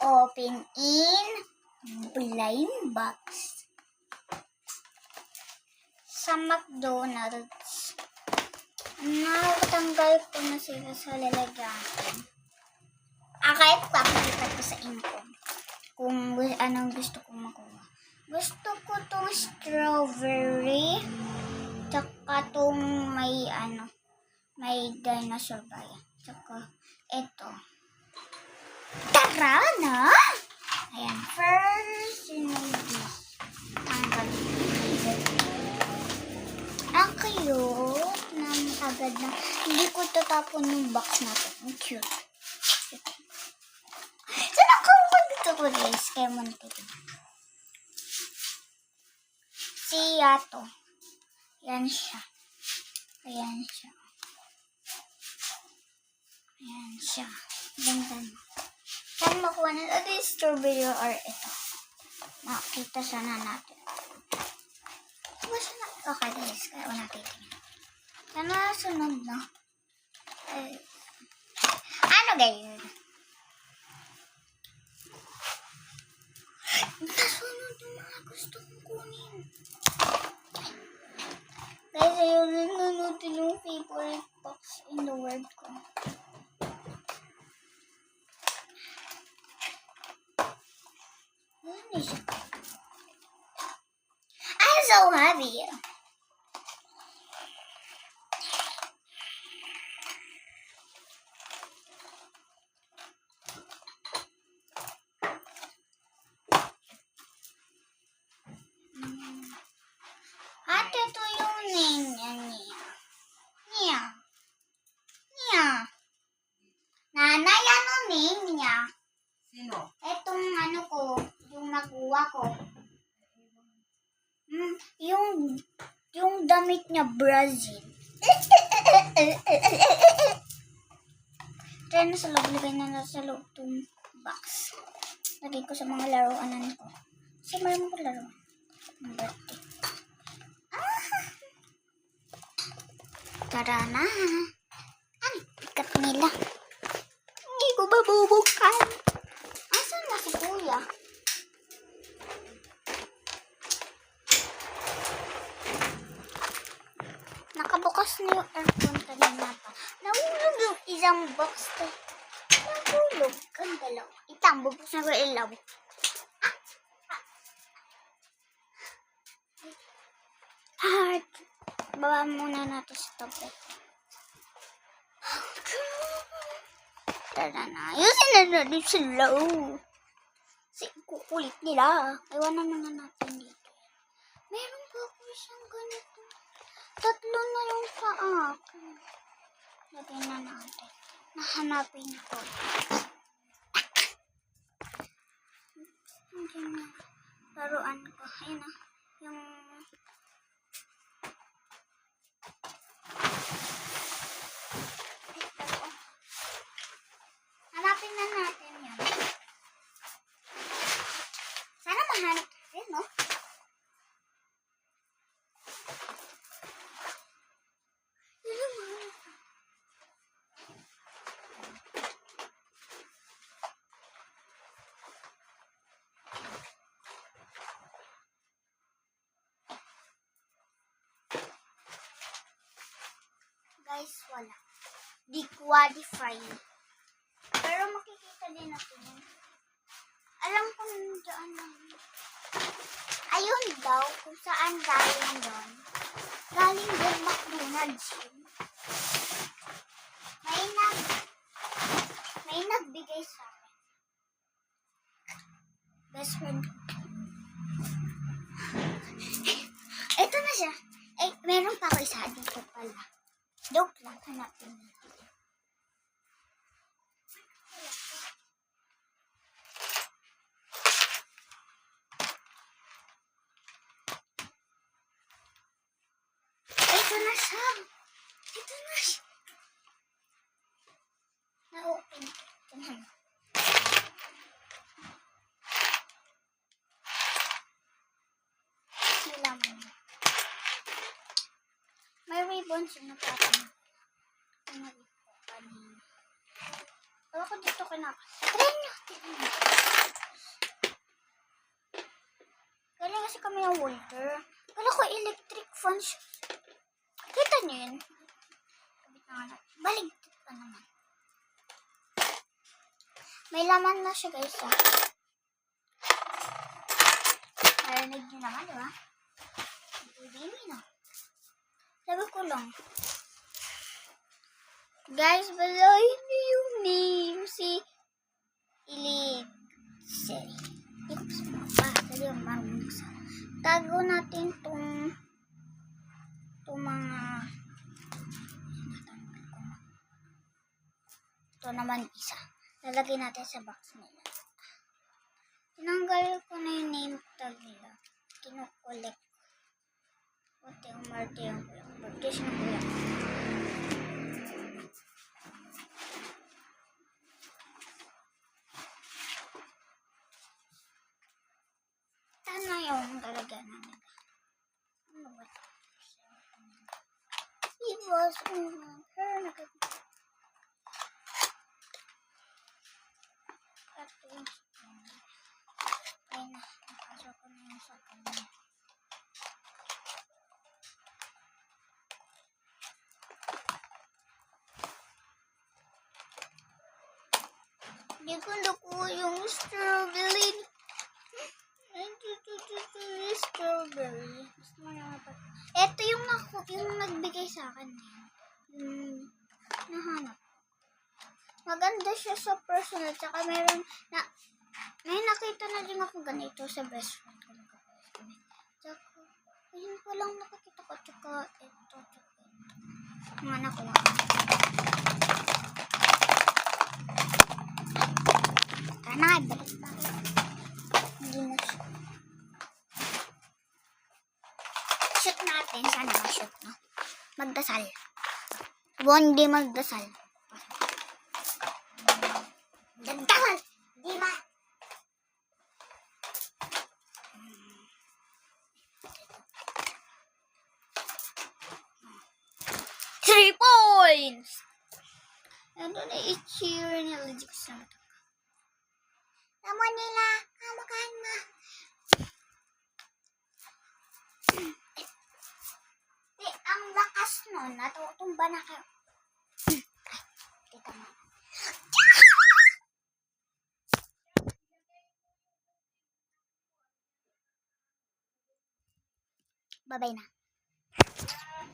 open in blind box. Sa McDonald's, natanggal ko na sila sa lalagyan. Kahit papalitan ko sa inyo kung anong gusto kong makuha. Gusto ko tong strawberry, tsaka tong may dinosaur ba yan? Tsaka ito. Tara na! Ayan, first, tanggal. Ang cute na agad na. Hindi ko tatapon yung box na to. Ang cute. Saan ako dito ko guys? Kaya mo natitignan. Siya to. Yan siya. Ayan siya. Ayan siya. Ganda na. Saan makuha na? Ito yung strawberry or ito. Makita sana natin. Okay guys, kaya wala titingin. Sana sunod na. Ano guys? Nasunod yung mga gusto kong kunin. Guys, ayun nanonood yung favorite box in the world ko. Ano siya? I'm so happy. Ate, ito yung name niya. Niya. Nanay, ano name niya? Sino? Etong ano ko, yung nakuha ko. Yung damit niya, Brazil. Try na sa loob, lagay na sa loob itong box. Lagay ko sa mga laruanan ko. Kasi marami ko laro. Ang birthday. Tara na. Ang pikat nila. Hindi ko babubuksan. Asan na si kuya? Nakabukas na yung aircon kanina pa. Nahulog yung isang box. Nahulog. Ang dalaw. Itang bubuksan ko ilaw. Heart. Baba muna natin sa tablet. Tara na. Ayusin na natin sila. Kasi kukulit nila. Iwanan muna natin dito. Meron pa ako isang ganito. 3 na yung sa akin. Lagay na natin. Nahanapin ko. Hindi na. Laruan ko. Ayun na. Yung... Hanapin na natin yan. Sana mahanap natin, no? Guys, wala. Di qualify. Pero makikita din natin yun. Alam ko dyan lang. Ayun daw, kung saan galing doon. Galing doon McDonald's yun. May nagbigay sa akin. Best friend ko. Ito na siya. Eh, meron pa ako isa dito pala. Joke lang, hanapin natin. Ito na siya. Ito na siya. Na-open. Ito na. Nilaman. May ribbons yung napatin. Ito na ito kanina. Wala ko dito Try natin. Galing kasi kami ng Walter. Wala ko electric fan siya. Kita niyo yun? Baligtad pa naman. May laman na siya guys. Narinig niyo naman, di ba? Hindi na. Sabi ko lang. Guys, balayin niyo yung name. Si Elixir. Hindi ko pa. Sabi yung marunong sa. Tago natin tong mga ito naman isa. Lalagay natin sa box nila. Tinanggal ko na yung name tag nila. Kinukolek. Unti-umarte yung partition ko yan. Tana yung lalagyan namin. Ano ba ito? Ibos. Pero nakikita. Ay na, nakasok ko na yung sa kanya. Hindi ko naku yung strawberry. Strawberry. Gusto mo naman pa. Ito yung nagbigay sa akin. Nahanap. Maganda siya sa personal. Tsaka may nakita na din ako ganito sa best friend ko. Tsaka, yun pa lang nakakita ko. Tsaka, ito. Mga nakuha. Tara, balik tayo. Hindi na siya. Shoot natin. Sana ma-shoot, no? Magdasal. Hindi magdasal. Magdasal! Di ba? 3 points! Ano na i-cheer niya. Legit ko sa mata. Naman nila. Kamakain mo. Ang lakas nun. Natutumba na kayo. Teka mo. Bye-bye na.